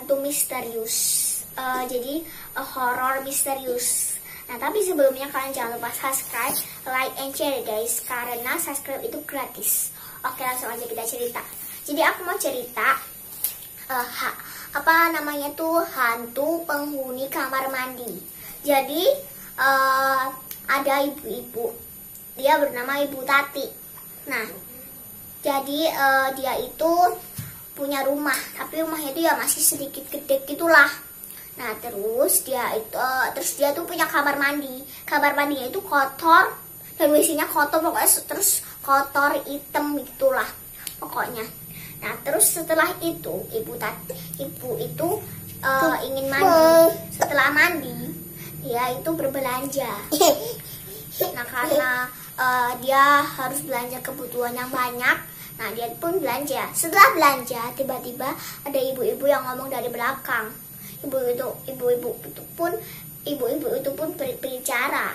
hantu misterius. Jadi horror misterius. Nah, tapi sebelumnya kalian jangan lupa subscribe, like, and share guys, karena subscribe itu gratis. Oke, langsung aja kita cerita. Jadi aku mau cerita hantu penghuni kamar mandi. Jadi ada ibu-ibu, dia bernama Ibu Tati. Nah, jadi dia itu punya rumah, tapi rumahnya itu ya masih sedikit gede gitulah. Nah, terus dia tuh punya kamar mandi. Kamar mandinya itu kotor dan WC-nya kotor, pokoknya terus kotor hitam gitulah pokoknya. Nah, terus setelah itu ibu itu ingin mandi. Setelah mandi, dia itu berbelanja. Nah, karena dia harus belanja kebutuhan yang banyak, nah dia pun belanja. Setelah belanja, tiba-tiba ada ibu-ibu yang ngomong dari belakang. Ibu-ibu itu pun berbicara.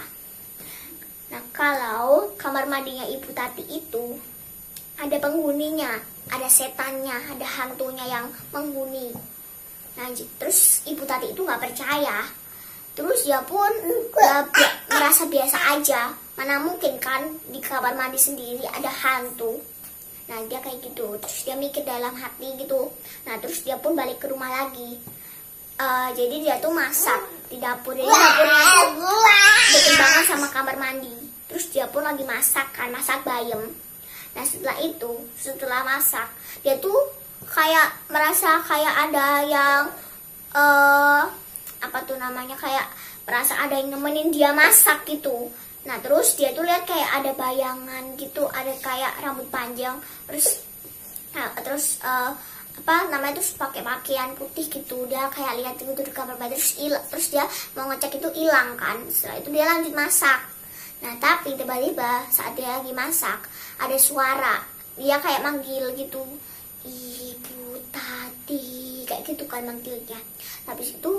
Nah, kalau kamar mandinya Ibu Tati itu ada penghuninya, ada setannya, ada hantunya yang menghuni. Nah, terus Ibu Tati itu nggak percaya. Terus dia pun merasa biasa aja. Mana mungkin kan di kamar mandi sendiri ada hantu. Nah, dia kayak gitu. Terus dia mikir dalam hati gitu. Nah, terus dia pun balik ke rumah lagi. Jadi dia tuh masak di dapur. Jadi dapurnya tuh deket banget sama kamar mandi. Terus dia pun lagi masak kan, masak bayam. Nah, setelah masak, dia tuh kayak merasa kayak ada yang kayak merasa ada yang nemenin dia masak gitu. Nah, terus dia tuh lihat kayak ada bayangan gitu, ada kayak rambut panjang, terus terus pakai pakaian putih gitu. Dia kayak lihat gitu di kamar mandi, terus dia mau ngecek itu hilang kan. Setelah itu dia lanjut masak. Nah, tapi tiba-tiba saat dia lagi masak ada suara, dia kayak manggil gitu, Ibu Tati, kayak gitu kan manggilnya. Habis itu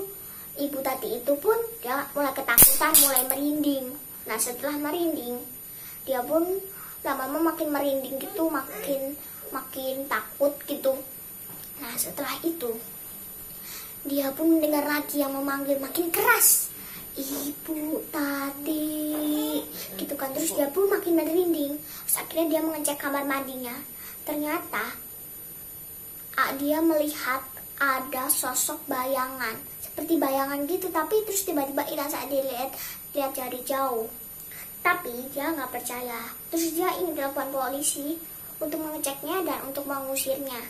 Ibu Tati itu pun dia mulai ketakutan, mulai merinding. Nah, setelah merinding, dia pun lama-lama makin merinding gitu, makin takut gitu. Nah, setelah itu dia pun mendengar lagi yang memanggil makin keras, Ibu Tati, gitu kan. Terus dia pun makin merinding. Terus akhirnya dia mengecek kamar mandinya. Ternyata dia melihat ada sosok bayangan, seperti bayangan gitu, tapi terus tiba-tiba hilang saat dia lihat dari jauh. Tapi dia nggak percaya. Terus dia ingin telepon polisi untuk mengeceknya dan untuk mengusirnya.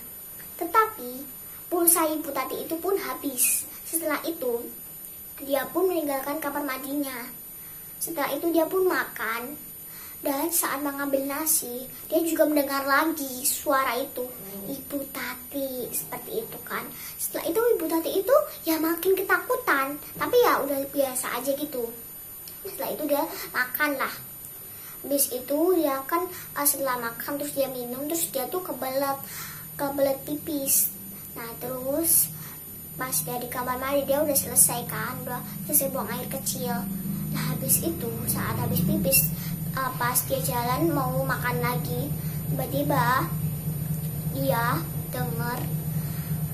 Tetapi pulsa Ibu Tati itu pun habis. Setelah itu dia pun meninggalkan kamar mandinya. Setelah itu dia pun makan, dan saat mengambil nasi, dia juga mendengar lagi suara itu, Ibu Tati, seperti itu kan. Setelah itu Ibu Tati itu ya makin ketakutan, tapi ya udah biasa aja gitu. Setelah itu dia makan lah. Habis itu dia kan setelah makan terus dia minum, terus dia tuh kebelet pipis. Nah, terus pas dia di kamar mandi, dia udah selesai kan, udah selesai buang air kecil. Nah, habis itu saat habis pipis, pas dia jalan mau makan lagi, tiba-tiba dia dengar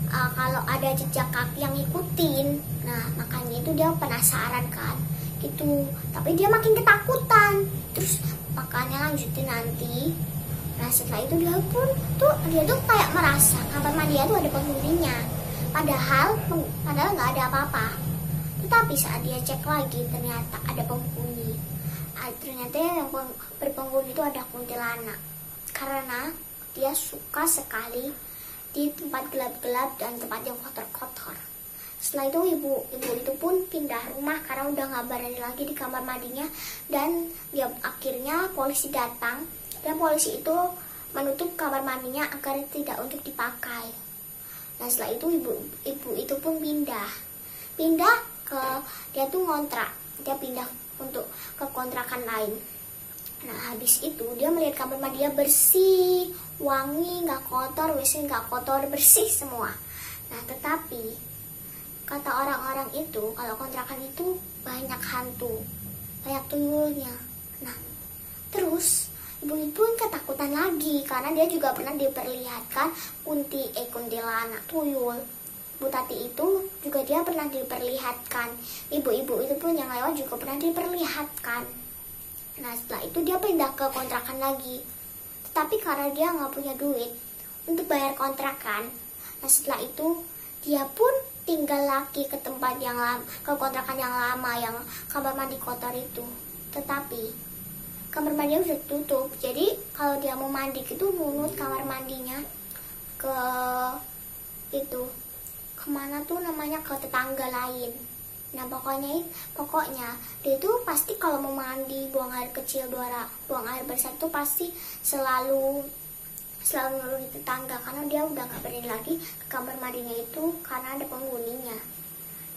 kalau ada jejak kaki yang ngikutin. Nah, makanya itu dia penasaran kan gitu, tapi dia makin ketakutan. Terus makanya lanjutin nanti. Nah, setelah itu dia tuh kayak merasa kamar mandi itu ada penghuninya, padahal nggak ada apa-apa. Tetapi saat dia cek lagi, ternyata ada penghuni. Ternyata yang berpenghuni itu ada kuntilanak, karena dia suka sekali di tempat gelap-gelap dan tempat yang kotor-kotor. Setelah itu ibu itu pun pindah rumah karena udah nggak berani lagi di kamar mandinya, dan dia akhirnya polisi datang. Dan polisi itu menutup kamar mandinya agar tidak untuk dipakai. Nah, setelah itu ibu itu pun pindah ke, dia tuh ngontrak, dia pindah untuk ke kontrakan lain. Nah, habis itu dia melihat kamar mandinya bersih, wangi, nggak kotor, WC nggak kotor, bersih semua. Nah, tetapi kata orang-orang itu kalau kontrakan itu banyak hantu, banyak tuyulnya. Nah, terus ibu itu ketakutan lagi karena dia juga pernah diperlihatkan kuntilanak, tuyul. Bu Tati itu juga dia pernah diperlihatkan, ibu-ibu itu pun yang lewat juga pernah diperlihatkan. Nah setelah itu dia pindah ke kontrakan lagi, tetapi karena dia nggak punya duit untuk bayar kontrakan, nah setelah itu dia pun tinggal lagi ke tempat yang lama, ke kontrakan yang lama yang kamar mandi kotor itu. Tetapi kamar mandinya udah tutup, jadi kalau dia mau mandi itu munut kamar mandinya ke itu kemana tuh namanya, ke tetangga lain. Nah pokoknya dia itu pasti kalau mau mandi buang air kecil, buang air besar tuh pasti selalu nurun tetangga, karena dia udah gak berani lagi ke kamar mandinya itu karena ada penghuninya.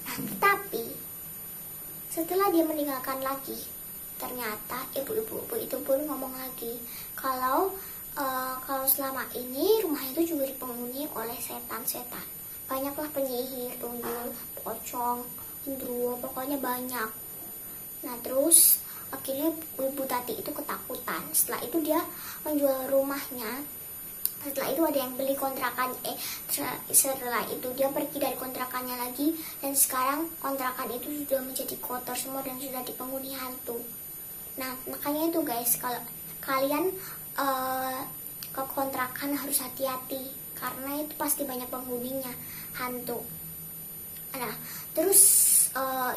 Nah tetapi setelah dia meninggalkan lagi, ternyata ibu-ibu itu pun ngomong lagi kalau selama ini rumah itu juga dipenghuni oleh setan-setan. Banyaklah penyihir, tuyul, pocong, gendruwo, pokoknya banyak. Nah terus akhirnya Ibu Tati itu ketakutan. Setelah itu dia menjual rumahnya. Setelah itu ada yang beli kontrakan, setelah itu dia pergi dari kontrakannya lagi, dan sekarang kontrakan itu sudah menjadi kotor semua dan sudah dipenghuni hantu. Nah makanya itu guys, kalau kalian ke kontrakan harus hati-hati, karena itu pasti banyak penghuninya hantu. Nah terus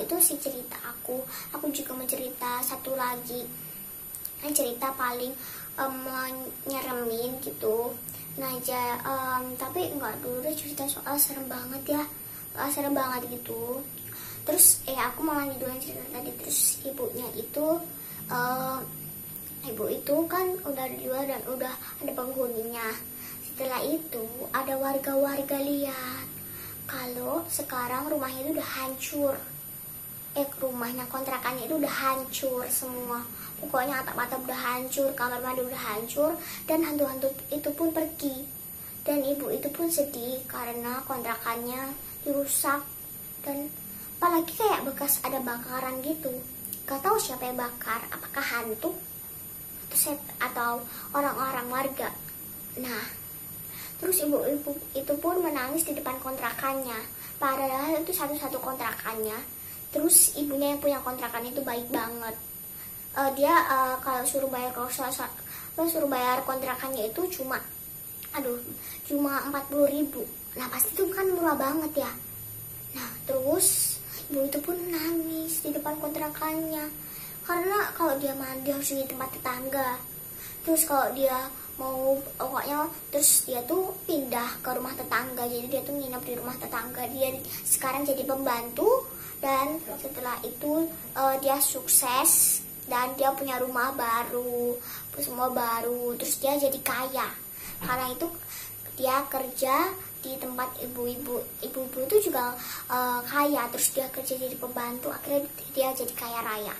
itu sih cerita aku juga mencerita satu lagi, cerita paling nyeremin gitu. Nah tapi enggak dulu deh cerita soal serem banget ya, serem banget gitu. Terus aku mau lanjut dulu cerita tadi. Terus ibunya itu ibu itu kan udah dijual dan udah ada penghuninya. Setelah itu ada warga-warga lihat kalau sekarang rumahnya itu udah hancur. Rumahnya, kontrakannya itu udah hancur semua. Pokoknya atap-atap udah hancur, kamar mandi udah hancur, dan hantu-hantu itu pun pergi. Dan ibu itu pun sedih karena kontrakannya dirusak, dan apalagi kayak bekas ada bakaran gitu. Gak tahu siapa yang bakar, apakah hantu atau orang-orang warga. Nah terus ibu-ibu itu pun menangis di depan kontrakannya, padahal itu satu-satu kontrakannya. Terus ibunya yang punya kontrakan itu baik banget. Dia kalau suruh bayar kontrakannya itu cuma 40.000. Nah pasti itu kan murah banget ya. Nah terus ibu itu pun nangis di depan kontrakannya, karena kalau dia mandi harus di tempat tetangga. Terus kalau dia mau pokoknya, terus dia tuh pindah ke rumah tetangga, jadi dia tuh nginep di rumah tetangga. Dia sekarang jadi pembantu, dan setelah itu dia sukses dan dia punya rumah baru, semua baru. Terus dia jadi kaya karena itu dia kerja di tempat ibu-ibu itu juga kaya. Terus dia kerja jadi pembantu, akhirnya dia jadi kaya raya.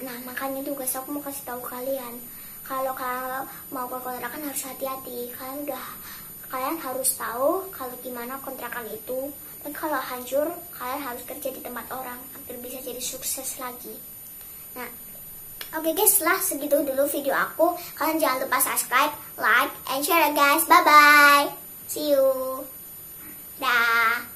Nah makanya tuh guys, aku mau kasih tahu kalian, kalau mau ke kontrakan harus hati-hati. Kalian harus tahu kalau gimana kontrakan itu, dan kalau hancur kalian harus kerja di tempat orang agar bisa jadi sukses lagi. Nah oke guys, lah segitu dulu video aku. Kalian jangan lupa subscribe, like, and share guys. Bye bye, see you, dah.